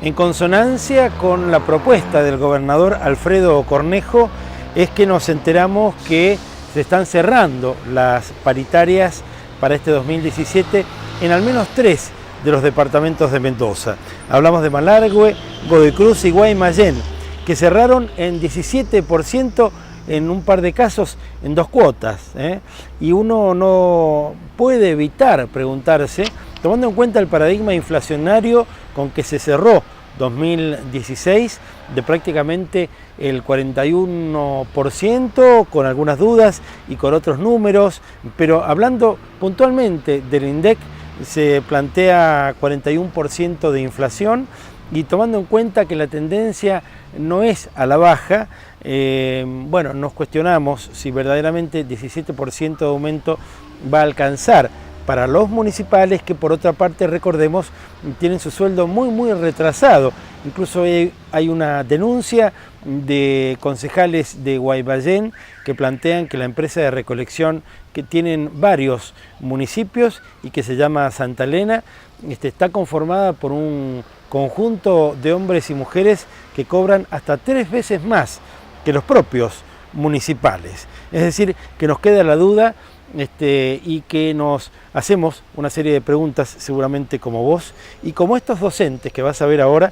En consonancia con la propuesta del gobernador Alfredo Cornejo, es que nos enteramos que se están cerrando las paritarias para este 2017 en al menos 3 de los departamentos de Mendoza. Hablamos de Malargüe, Godoy Cruz y Guaymallén, que cerraron en 17%, en un par de casos en 2 cuotas. Y uno no puede evitar preguntarse, tomando en cuenta el paradigma inflacionario con que se cerró 2016, de prácticamente el 41%, con algunas dudas y con otros números, pero hablando puntualmente del INDEC, se plantea 41% de inflación, y tomando en cuenta que la tendencia no es a la baja, bueno, nos cuestionamos si verdaderamente 17% de aumento va a alcanzar para los municipales, que por otra parte, recordemos, tienen su sueldo muy retrasado. Incluso hay una denuncia de concejales de Guaymallén que plantean que la empresa de recolección, que tienen varios municipios y que se llama Santa Elena, está conformada por un conjunto de hombres y mujeres que cobran hasta 3 veces más que los propios municipales. Es decir, que nos queda la duda y que nos hacemos una serie de preguntas, seguramente como vos y como estos docentes que vas a ver ahora,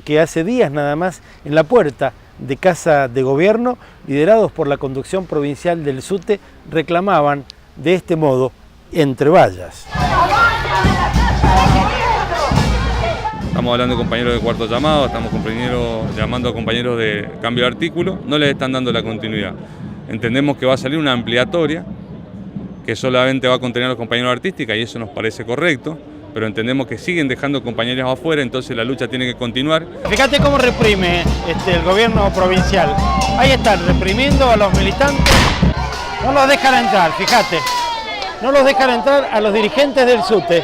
que hace días nada más en la puerta de Casa de Gobierno, liderados por la conducción provincial del SUTE, reclamaban de este modo, entre vallas. Estamos hablando de compañeros de cuarto llamado, estamos llamando a compañeros de cambio de artículo, no les están dando la continuidad. Entendemos que va a salir una ampliatoria que solamente va a contener a los compañeros de artística, y eso nos parece correcto, pero entendemos que siguen dejando compañeros afuera, entonces la lucha tiene que continuar. Fíjate cómo reprime el gobierno provincial. Ahí están reprimiendo a los militantes, no los dejan entrar, fíjate, no los dejan entrar a los dirigentes del SUTE.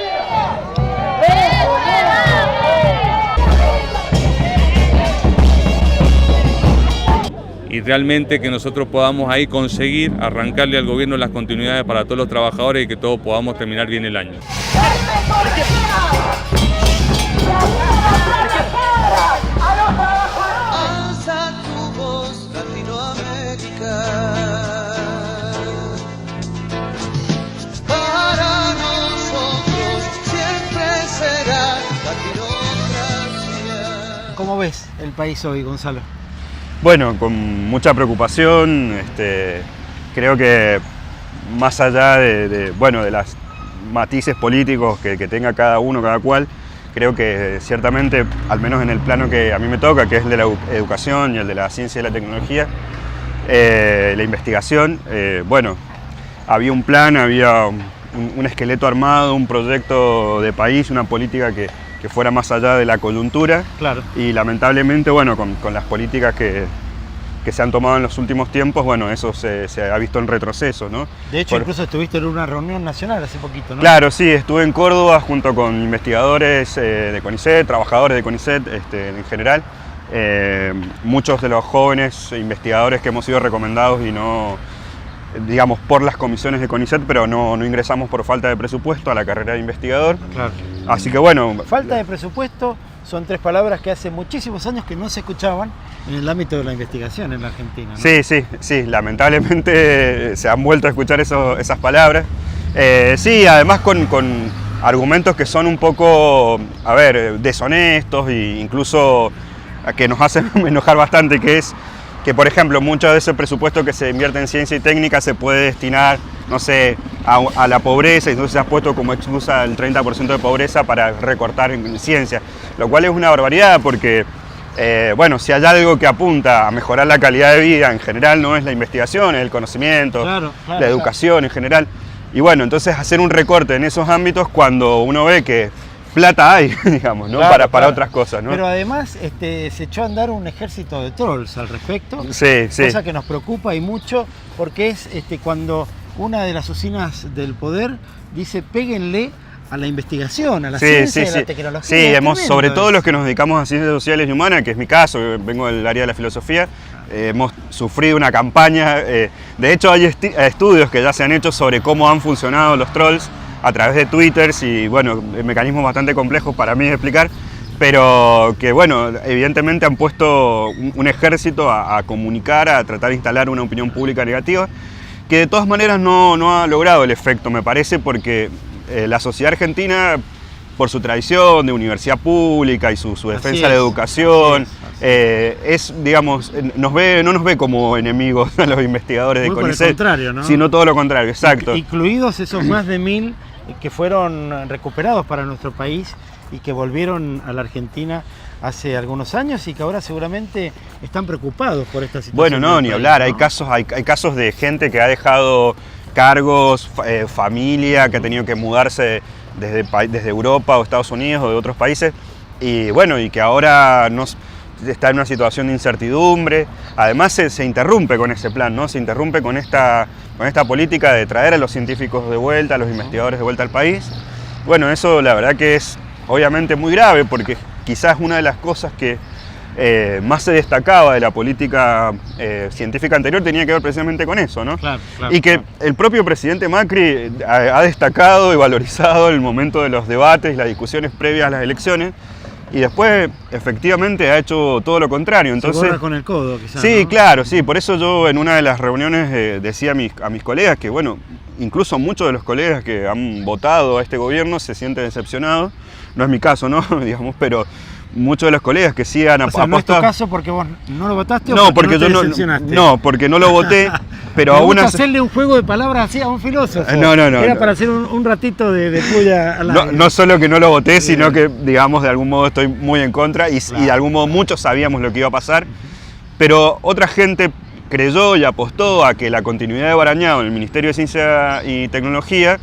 Y realmente que nosotros podamos ahí conseguir arrancarle al gobierno las continuidades para todos los trabajadores y que todos podamos terminar bien el año. Alza tu voz, Latinoamérica. Para nosotros siempre será Latinoamérica. ¿Cómo ves el país hoy, Gonzalo? Bueno, con mucha preocupación. Creo que más allá de los matices políticos que tenga cada uno, cada cual, creo que ciertamente, al menos en el plano que a mí me toca, que es el de la educación y el de la ciencia y la tecnología, la investigación, había un plan, había un esqueleto armado, un proyecto de país, una política que fuera más allá de la coyuntura. Claro. Y lamentablemente, con las políticas que se han tomado en los últimos tiempos, eso se ha visto en retroceso, ¿no? De hecho, incluso estuviste en una reunión nacional hace poquito, ¿no? Claro, sí, estuve en Córdoba junto con investigadores de CONICET, trabajadores de CONICET en general. Muchos de los jóvenes investigadores que hemos sido recomendados y no, digamos, por las comisiones de CONICET, pero no ingresamos por falta de presupuesto a la carrera de investigador. Claro. Así que bueno. Falta de presupuesto son 3 palabras que hace muchísimos años que no se escuchaban en el ámbito de la investigación en la Argentina, ¿no? Sí, lamentablemente se han vuelto a escuchar esas palabras. Sí, además con argumentos que son un poco, deshonestos e incluso que nos hacen enojar bastante, que es que, por ejemplo, mucho de ese presupuesto que se invierte en ciencia y técnica se puede destinar, no sé, a la pobreza, y entonces se ha puesto como excusa el 30% de pobreza para recortar en ciencia, lo cual es una barbaridad porque, si hay algo que apunta a mejorar la calidad de vida en general, no es la investigación, es el conocimiento, la educación en general. Y entonces hacer un recorte en esos ámbitos cuando uno ve que plata hay, digamos, ¿no? Para otras cosas, ¿no? Pero además se echó a andar un ejército de trolls al respecto. Sí. Cosa que nos preocupa y mucho, porque es cuando una de las usinas del poder dice péguenle a la investigación, a la ciencia y a la tecnología. Sí, sobre todo los que nos dedicamos a ciencias sociales y humanas, que es mi caso, vengo del área de la filosofía, hemos sufrido una campaña. De hecho, hay estudios que ya se han hecho sobre cómo han funcionado los trolls a través de Twitter y mecanismos bastante complejos para mí de explicar, pero que bueno, evidentemente han puesto un ejército a comunicar, a tratar de instalar una opinión pública negativa, que de todas maneras no ha logrado el efecto, me parece, porque la sociedad argentina, por su tradición de universidad pública y su defensa de la educación, digamos, no nos ve como enemigos a los investigadores de CONICET, contrario, ¿no? Sino todo lo contrario, exacto. Incluidos esos más de 1000 que fueron recuperados para nuestro país y que volvieron a la Argentina hace algunos años y que ahora seguramente están preocupados por esta situación. Bueno, no, ni país, hablar, ¿no? hay casos de gente que ha dejado cargos, familia, que ha tenido que mudarse desde Europa o Estados Unidos o de otros países, y bueno, y que ahora está en una situación de incertidumbre. Además se interrumpe con ese plan, ¿no? Se interrumpe con esta política de traer a los científicos de vuelta, a los investigadores de vuelta al país. Bueno, eso la verdad que es obviamente muy grave, porque quizás una de las cosas que más se destacaba de la política científica anterior tenía que ver precisamente con eso, ¿no? Claro, y que el propio presidente Macri ha destacado y valorizado el momento de los debates y las discusiones previas a las elecciones, y después efectivamente ha hecho todo lo contrario. Entonces, se borra con el codo, quizás. Sí, ¿no? claro, sí. Por eso yo en una de las reuniones decía a mis colegas que, bueno, incluso muchos de los colegas que han votado a este gobierno se sienten decepcionados. No es mi caso, ¿no? Digamos, pero muchos de los colegas que sí han apostado. ¿No es tu caso porque vos no lo votaste o no, porque yo te decepcionaste? No, porque no lo voté, pero Me aún gusta así. hacerle un juego de palabras así a un filósofo. No. Era para hacer un ratito de puya al aire. No solo que no lo voté, sino que, digamos, de algún modo estoy muy en contra y de algún modo muchos sabíamos lo que iba a pasar, pero otra gente creyó y apostó a que la continuidad de Barañao en el Ministerio de Ciencia y Tecnología,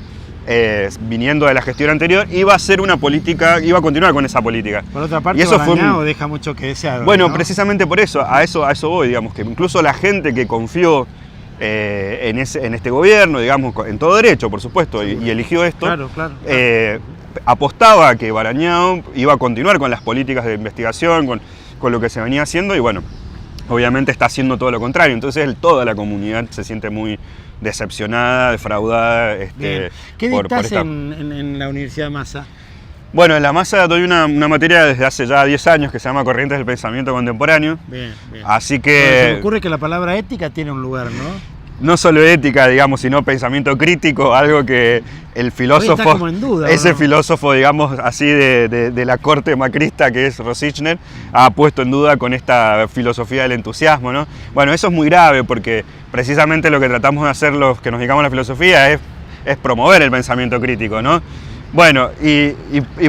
viniendo de la gestión anterior, iba a continuar con esa política. Por otra parte, y eso Barañao deja mucho que desear. Bueno, ¿no? precisamente por eso, a eso voy, digamos, que incluso la gente que confió en este gobierno, digamos, en todo derecho, por supuesto, y eligió esto, Claro. apostaba a que Barañao iba a continuar con las políticas de investigación, con lo que se venía haciendo, y bueno, obviamente está haciendo todo lo contrario. Entonces toda la comunidad se siente muy decepcionada, defraudada. ¿Qué dictás en la Universidad de Massa? Bueno, en la Massa doy una materia desde hace ya 10 años que se llama Corrientes del Pensamiento Contemporáneo. Bien. Así que... Bueno, se me ocurre que la palabra ética tiene un lugar, ¿no? No solo ética, digamos, sino pensamiento crítico, algo que el filósofo, está como en duda, ese ¿no? filósofo, digamos, así de la corte macrista que es Rosichner, ha puesto en duda con esta filosofía del entusiasmo, ¿no? Bueno, eso es muy grave porque precisamente lo que tratamos de hacer los que nos dedicamos a la filosofía es promover el pensamiento crítico, ¿no? Bueno, y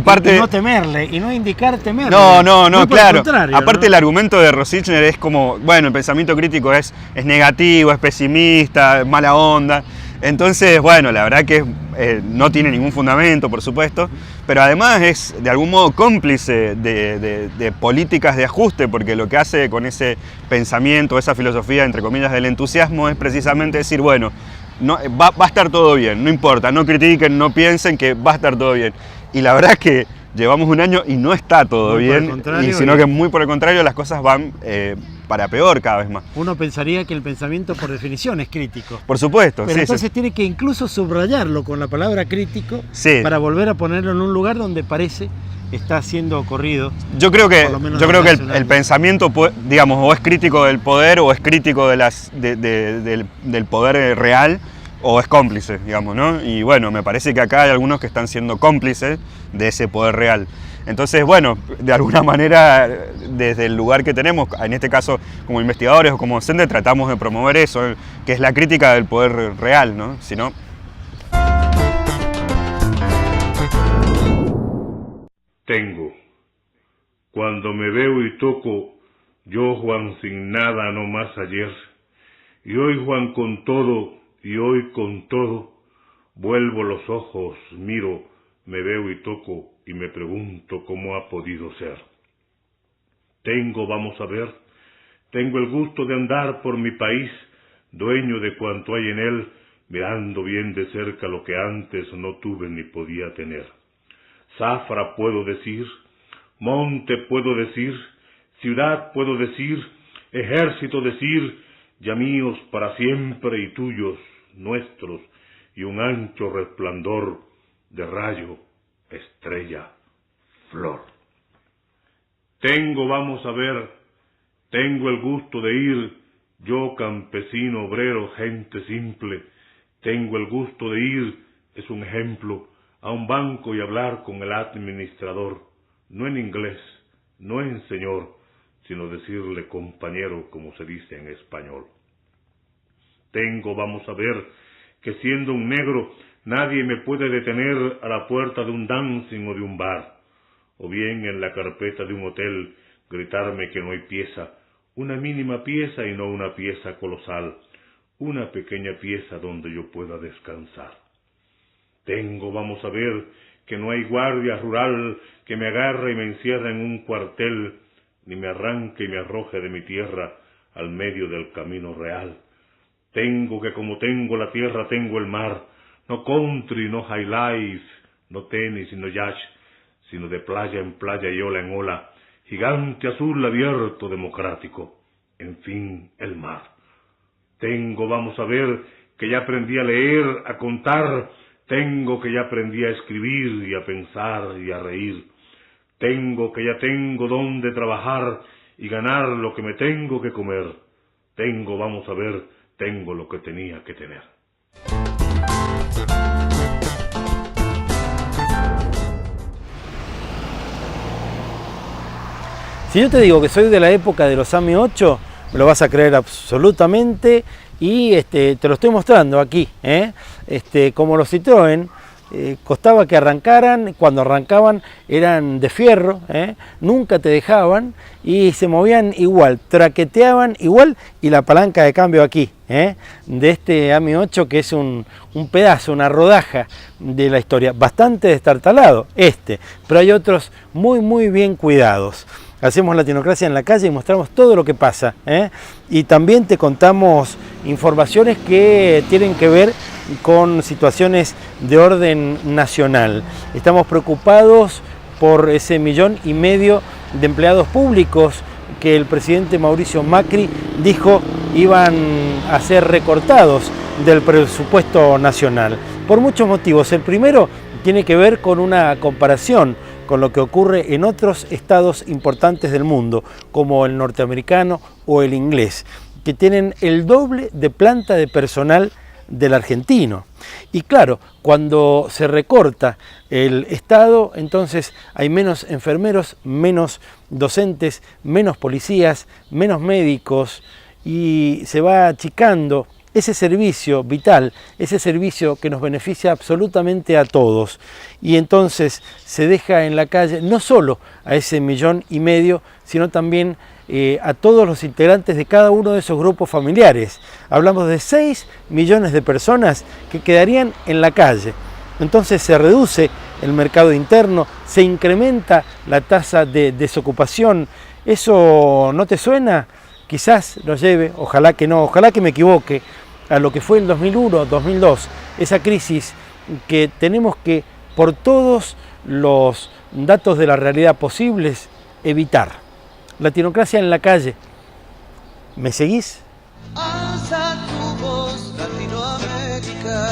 parte... Y no temerle, y no indicar temerle. No, claro. ¿no? Aparte el argumento de Rosichner es como, bueno, el pensamiento crítico es negativo, es pesimista, mala onda. Entonces, bueno, la verdad que no tiene ningún fundamento, por supuesto, pero además es de algún modo cómplice de políticas de ajuste, porque lo que hace con ese pensamiento, esa filosofía, entre comillas, del entusiasmo, es precisamente decir, bueno, va a estar todo bien, no importa, no critiquen, no piensen que va a estar todo bien. Y la verdad es que llevamos un año y no está todo bien, sino que muy por el contrario las cosas van para peor cada vez más. Uno pensaría que el pensamiento por definición es crítico. Por supuesto. Pero entonces tiene que incluso subrayarlo con la palabra crítico para volver a ponerlo en un lugar donde parece está siendo corrido. Yo creo que el pensamiento, digamos, o es crítico del poder o es crítico del poder real o es cómplice, digamos, ¿no? Y bueno, me parece que acá hay algunos que están siendo cómplices de ese poder real. Entonces, bueno, de alguna manera, desde el lugar que tenemos, en este caso como investigadores o como docentes, tratamos de promover eso, que es la crítica del poder real, ¿no? Si no... Tengo. Cuando me veo y toco, yo Juan sin nada no más ayer, y hoy Juan con todo, y hoy con todo, vuelvo los ojos, miro, me veo y toco, y me pregunto cómo ha podido ser. Tengo, vamos a ver, tengo el gusto de andar por mi país, dueño de cuanto hay en él, mirando bien de cerca lo que antes no tuve ni podía tener. Zafra puedo decir, monte puedo decir, ciudad puedo decir, ejército decir, ya míos para siempre y tuyos, nuestros, y un ancho resplandor de rayo, estrella, flor. vamos a ver, tengo el gusto de ir, yo campesino, obrero, gente simple, tengo el gusto de ir, es un ejemplo, a un banco y hablar con el administrador, no en inglés, no en señor, sino decirle compañero como se dice en español. Vamos a ver, que siendo un negro, nadie me puede detener a la puerta de un dancing o de un bar, o bien en la carpeta de un hotel gritarme que no hay pieza, una mínima pieza y no una pieza colosal, una pequeña pieza donde yo pueda descansar. Vamos a ver, que no hay guardia rural que me agarre y me encierre en un cuartel, ni me arranque y me arroje de mi tierra al medio del camino real. Que como tengo la tierra, tengo el mar, no country, no high life, no tenis, no yacht, sino de playa en playa y ola en ola, gigante azul abierto democrático, en fin, el mar. Vamos a ver, que ya aprendí a leer, a contar, que ya aprendí a escribir y a pensar y a reír. Que ya tengo donde trabajar y ganar lo que me tengo que comer. Vamos a ver, tengo lo que tenía que tener. Si yo te digo que soy de la época de los AMI 8, me lo vas a creer absolutamente y te lo estoy mostrando aquí. Como los Citroën, costaba que arrancaran, cuando arrancaban eran de fierro, nunca te dejaban y se movían igual, traqueteaban igual, y la palanca de cambio aquí, de este AMI 8, que es un pedazo, una rodaja de la historia, bastante destartalado pero hay otros muy bien cuidados. Hacemos Latinocracia en la calle y mostramos todo lo que pasa, y también te contamos informaciones que tienen que ver con situaciones de orden nacional. Estamos preocupados por ese 1,5 millones de empleados públicos que el presidente Mauricio Macri dijo iban a ser recortados del presupuesto nacional, por muchos motivos. El primero tiene que ver con una comparación con lo que ocurre en otros estados importantes del mundo, como el norteamericano o el inglés, que tienen el doble de planta de personal del argentino. Y claro, cuando se recorta el Estado, entonces hay menos enfermeros, menos docentes, menos policías, menos médicos, y se va achicando ese servicio vital, ese servicio que nos beneficia absolutamente a todos. Y entonces se deja en la calle no solo a ese 1,5 millones, sino también a todos los integrantes de cada uno de esos grupos familiares. Hablamos de 6 millones de personas que quedarían en la calle. Entonces se reduce el mercado interno, se incrementa la tasa de desocupación. ¿Eso no te suena? Quizás lo lleve, ojalá que no, ojalá que me equivoque, a lo que fue el 2001-2002, esa crisis que tenemos que, por todos los datos de la realidad posibles, evitar. Latinocracia en la calle. ¿Me seguís? Alza tu voz, Latinoamérica.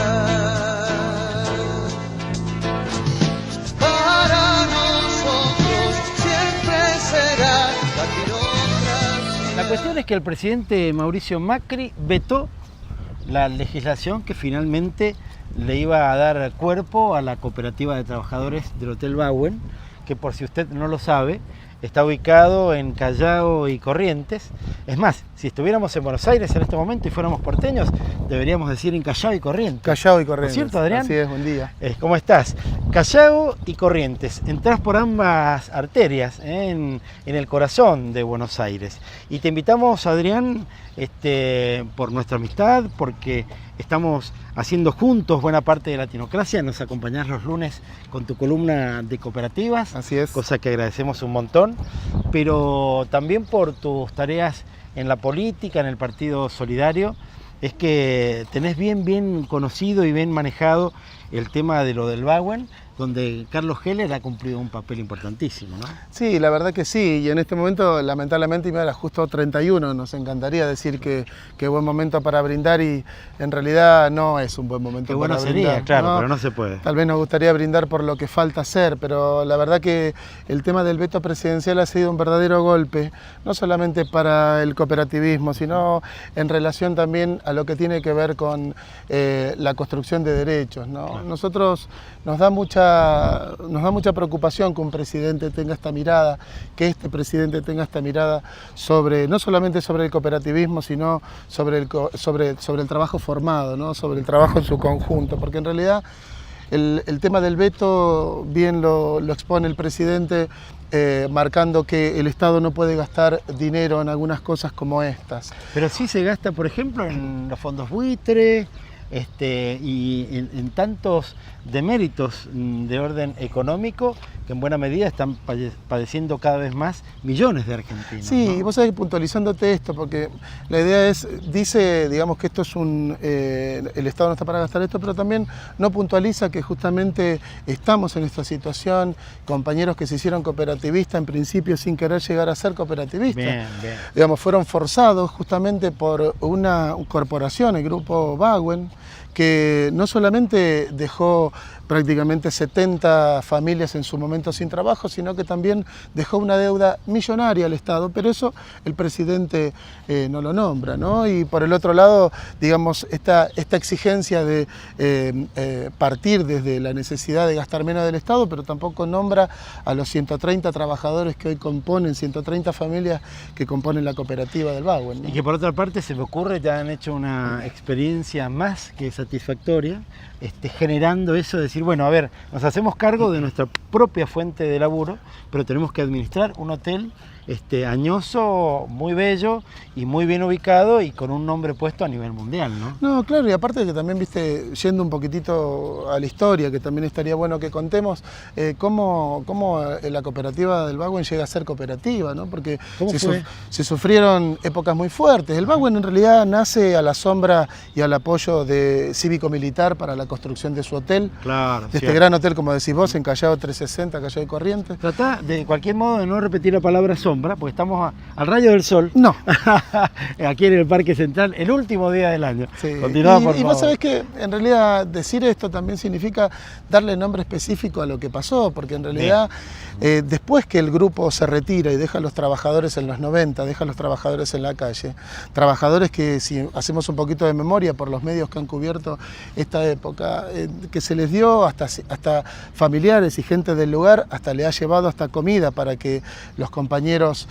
Para nosotros siempre será Latinocracia. La cuestión es que el presidente Mauricio Macri vetó la legislación que finalmente le iba a dar cuerpo a la cooperativa de trabajadores del Hotel Bauen, que por si usted no lo sabe, está ubicado en Callao y Corrientes. Es más, si estuviéramos en Buenos Aires en este momento y fuéramos porteños, deberíamos decir en Callao y Corrientes. Callao y Corrientes. ¿No es cierto, Adrián? Así es, buen día. ¿Cómo estás? Callao y Corrientes. Entrás por ambas arterias en el corazón de Buenos Aires. Y te invitamos, Adrián, por nuestra amistad, porque estamos haciendo juntos buena parte de Latinocracia. Nos acompañás los lunes con tu columna de cooperativas. Así es. Cosa que agradecemos un montón. Pero también por tus tareas en la política, en el Partido Solidario. Es que tenés bien conocido y bien manejado el tema de lo del Bauen, donde Carlos Heller ha cumplido un papel importantísimo, ¿no? Sí, la verdad que sí, y en este momento lamentablemente me da justo 31, nos encantaría decir que buen momento para brindar y en realidad no es un buen momento Qué para bueno brindar. sería, claro, ¿no? pero no se puede. Tal vez nos gustaría brindar por lo que falta hacer, pero la verdad que el tema del veto presidencial ha sido un verdadero golpe, no solamente para el cooperativismo, sino en relación también a lo que tiene que ver con la construcción de derechos, ¿no? Claro. Nosotros nos da mucha preocupación que un presidente tenga esta mirada, que este presidente tenga esta mirada sobre, no solamente sobre el cooperativismo, sino sobre el trabajo formado, ¿no? Sobre el trabajo en su conjunto, porque en realidad el tema del veto bien lo expone el presidente, marcando que el Estado no puede gastar dinero en algunas cosas como estas. Pero sí se gasta, por ejemplo, en los fondos buitre, y en tantos deméritos de orden económico que en buena medida están padeciendo cada vez más millones de argentinos. Sí, ¿no? y vos sabés, puntualizándote esto, porque la idea es, dice, digamos que esto es el Estado no está para gastar esto, pero también no puntualiza que justamente estamos en esta situación, compañeros que se hicieron cooperativistas en principio sin querer llegar a ser cooperativistas. Bien, bien. Digamos, fueron forzados justamente por una corporación, el grupo Bauen, que no solamente dejó prácticamente 70 familias en su momento sin trabajo, sino que también dejó una deuda millonaria al Estado, pero eso el presidente no lo nombra, ¿no? Y por el otro lado, digamos, esta exigencia de partir desde la necesidad de gastar menos del Estado, pero tampoco nombra a los 130 trabajadores que hoy componen, 130 familias que componen la cooperativa del Bauen, ¿no? Y que por otra parte se me ocurre, ya han hecho una experiencia más que satisfactoria, generando eso de decir, bueno, a ver, nos hacemos cargo de nuestra propia fuente de laburo, pero tenemos que administrar un hotel añoso, muy bello y muy bien ubicado y con un nombre puesto a nivel mundial, ¿no? No, claro, y aparte de que también, viste, yendo un poquitito a la historia, que también estaría bueno que contemos cómo la cooperativa del Bauen llega a ser cooperativa, ¿no? Porque se sufrieron épocas muy fuertes. El Bauen en realidad nace a la sombra y al apoyo de cívico-militar para la construcción de su hotel, Claro, de este gran hotel, como decís vos, en Callao 360, Callao de Corrientes. Trata de cualquier modo de no repetir la palabra sombra, porque estamos al rayo del sol. No. Aquí en el Parque Central, el último día del año. Sí. Continúa, por y favor. vos sabés que en realidad decir esto también significa darle nombre específico a lo que pasó, porque en realidad después que el grupo se retira y deja a los trabajadores en los 90, deja a los trabajadores en la calle, trabajadores que, si hacemos un poquito de memoria por los medios que han cubierto esta época, que se les dio hasta familiares y gente del lugar, hasta le ha llevado hasta comida para que los compañeros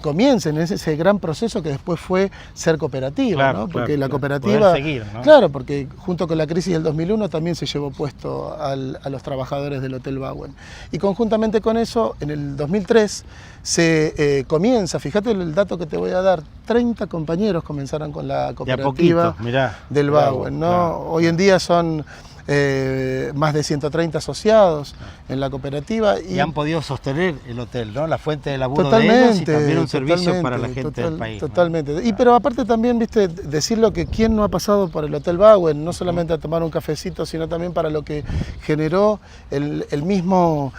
comiencen ese gran proceso que después fue ser cooperativa, Claro, ¿no? Porque claro, la claro. cooperativa, Poder seguir, ¿no? claro, porque junto con la crisis del 2001 también se llevó puesto a los trabajadores del Hotel Bauen. Y conjuntamente con eso, en el 2003 se comienza, fíjate el dato que te voy a dar, 30 compañeros comenzaron con la cooperativa del Bauen, ¿no? Claro. Hoy en día son más de 130 asociados en la cooperativa. Y han podido sostener el hotel, ¿no? La fuente de laburo de ellos y también un servicio para la gente del país. Totalmente. ¿no? Y pero aparte también, viste, decirlo que quién no ha pasado por el Hotel Bauen, no solamente a tomar un cafecito, sino también para lo que generó el mismo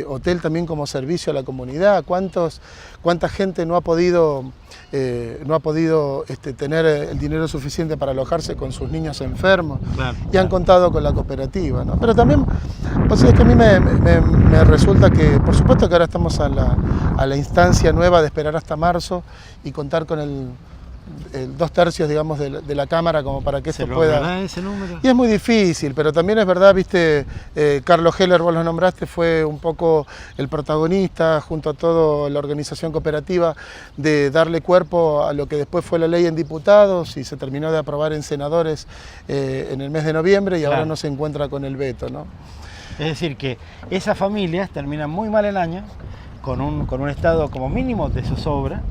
hotel también como servicio a la comunidad. ¿Cuánta gente no ha podido tener el dinero suficiente para alojarse con sus niños enfermos? Claro, Y han contado con la cooperativa, ¿no? Pero también, pues es que a mí me resulta que, por supuesto que ahora estamos a la instancia nueva de esperar hasta marzo y contar con el 2/3, digamos, de la Cámara como para que esto pueda... ¿Se logrará ese número? Y es muy difícil, pero también es verdad, viste, Carlos Heller, vos lo nombraste, fue un poco el protagonista, junto a toda la organización cooperativa, de darle cuerpo a lo que después fue la ley en diputados y se terminó de aprobar en senadores en el mes de noviembre y ahora Claro. no se encuentra con el veto, ¿no? Es decir, que esas familias terminan muy mal el año con un estado como mínimo de zozobra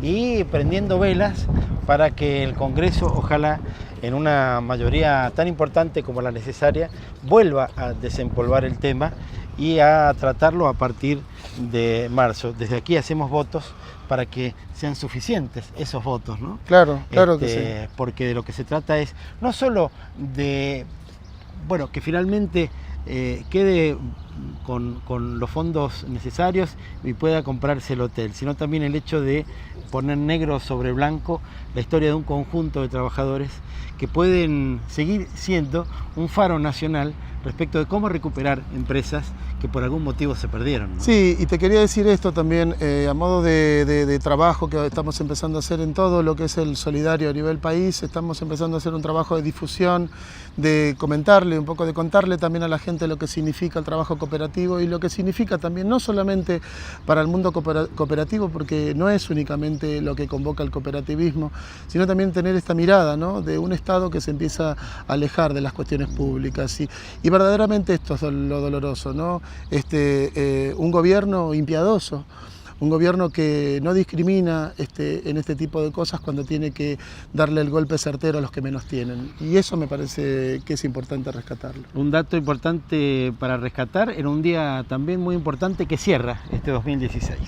y prendiendo velas para que el Congreso, ojalá en una mayoría tan importante como la necesaria, vuelva a desempolvar el tema y a tratarlo a partir de marzo. Desde aquí hacemos votos para que sean suficientes esos votos, ¿no? Claro, claro que sí. Porque de lo que se trata es no solo de, bueno, que finalmente quede con los fondos necesarios y pueda comprarse el hotel, sino también el hecho de poner negro sobre blanco la historia de un conjunto de trabajadores que pueden seguir siendo un faro nacional respecto de cómo recuperar empresas que por algún motivo se perdieron, ¿no? Sí, y te quería decir esto también, a modo de trabajo que estamos empezando a hacer en todo lo que es el solidario a nivel país, estamos empezando a hacer un trabajo de difusión, de comentarle, un poco de contarle también a la gente lo que significa el trabajo cooperativo y lo que significa también no solamente para el mundo cooperativo, porque no es únicamente lo que convoca el cooperativismo, sino también tener esta mirada, ¿no?, de un Estado que se empieza a alejar de las cuestiones públicas y verdaderamente esto es lo doloroso, ¿no? Un gobierno impiadoso, un gobierno que no discrimina en este tipo de cosas cuando tiene que darle el golpe certero a los que menos tienen. Y eso me parece que es importante rescatarlo. Un dato importante para rescatar en un día también muy importante que cierra este 2016.